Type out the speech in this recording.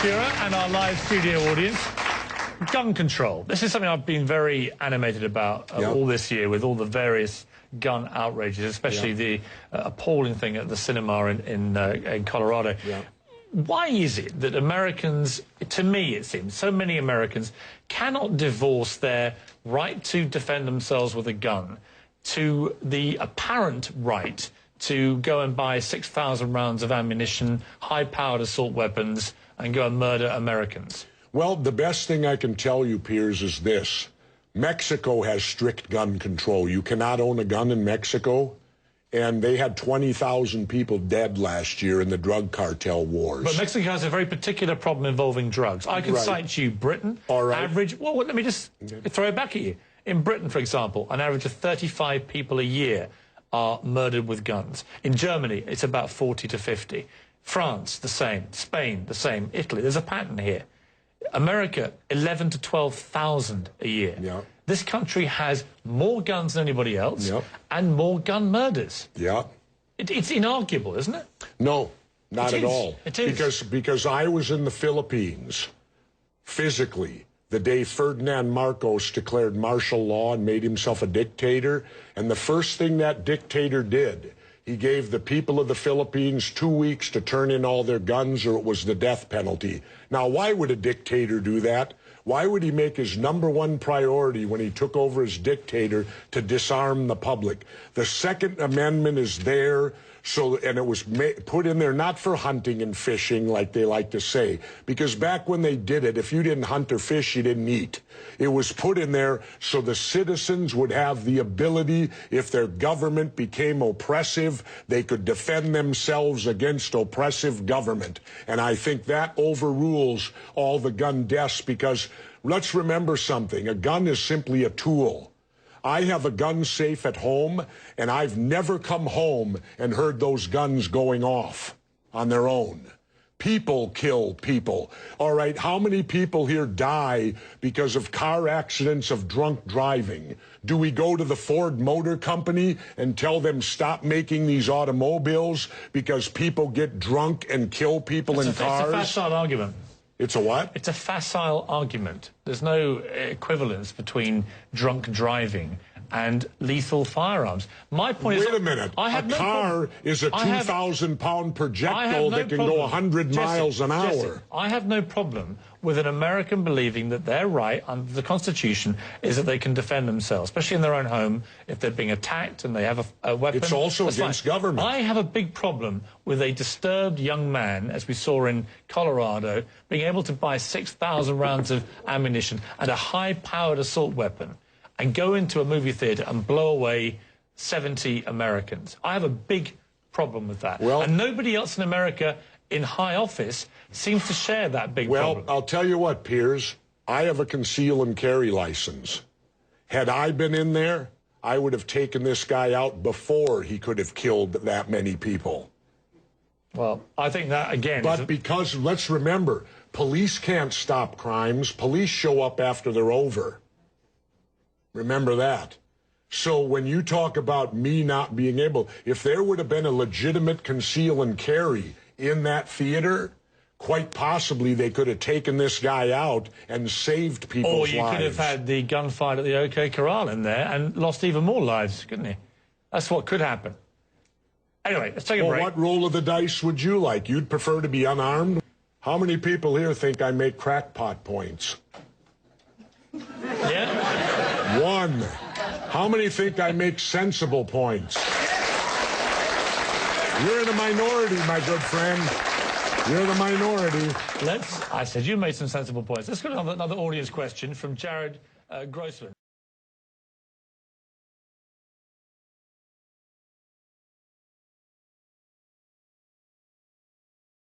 Shearer and our live studio audience. Gun control. This is something I've been very animated about all this year with all the various gun outrages, especially the appalling thing at the cinema in Colorado. Why is it that Americans, to me it seems, so many Americans cannot divorce their right to defend themselves with a gun to the apparent right to go and buy 6,000 rounds of ammunition, high-powered assault weapons, and go and murder Americans? Well, the best thing I can tell you, Piers, is this. Mexico has strict gun control. You cannot own a gun in Mexico, and they had 20,000 people dead last year in the drug cartel wars. But Mexico has a very particular problem involving drugs. I can cite you Britain, average... Well, let me just throw it back at you. In Britain, for example, an average of 35 people a year are murdered with guns. In Germany, it's about 40 to 50. France, the same. Spain, the same. Italy, there's a pattern here. America, 11 to 12,000 a year. This country has more guns than anybody else and more gun murders. It's inarguable, isn't it? No, not at all. It is. Because I was in the Philippines physically the day Ferdinand Marcos declared martial law and made himself a dictator. And the first thing that dictator did, he gave the people of the Philippines 2 weeks to turn in all their guns or it was the death penalty. Now, why would a dictator do that? Why would he make his #1 priority when he took over as dictator to disarm the public? The Second Amendment is there, and it was put in there not for hunting and fishing like they like to say, because back when they did it, if you didn't hunt or fish, you didn't eat. It was put in there so the citizens would have the ability, if their government became oppressive, they could defend themselves against oppressive government. And I think that overrules all the gun deaths, because let's remember something. A gun is simply a tool. I have a gun safe at home, and I've never come home and heard those guns going off on their own. People kill people. All right, how many people here die because of car accidents of drunk driving? Do we go to the Ford Motor Company and tell them stop making these automobiles because people get drunk and kill people in cars? It's a facile argument. It's a what? It's a facile argument. There's no equivalence between drunk driving and lethal firearms. My point is... Wait a minute. A car is a 2,000-pound projectile that can go 100 miles an hour. I have no problem with an American believing that their right under the Constitution is that they can defend themselves, especially in their own home, if they're being attacked and they have a weapon. It's also against government. I have a big problem with a disturbed young man, as we saw in Colorado, being able to buy 6,000 rounds of ammunition and a high-powered assault weapon and go into a movie theater and blow away 70 Americans. I have a big problem with that. And nobody else in America in high office seems to share that big problem. Well, I'll tell you what, Piers, I have a conceal and carry license. Had I been in there, I would have taken this guy out before he could have killed that many people. Well, I think that, again... But because, let's remember, police can't stop crimes. Police show up after they're over. Remember that. So when you talk about me not being able, if there would have been a legitimate conceal and carry in that theater, quite possibly they could have taken this guy out and saved people's lives. Or you could have had the gunfight at the OK Corral in there and lost even more lives, couldn't you? That's what could happen. Anyway, let's take a break. What roll of the dice would you like? You'd prefer to be unarmed? How many people here think I make crackpot points? Yeah? 1. How many think I make sensible points? You're in the minority, my good friend. You're the minority. I said you made some sensible points. Let's go to another audience question from Jared Grossman.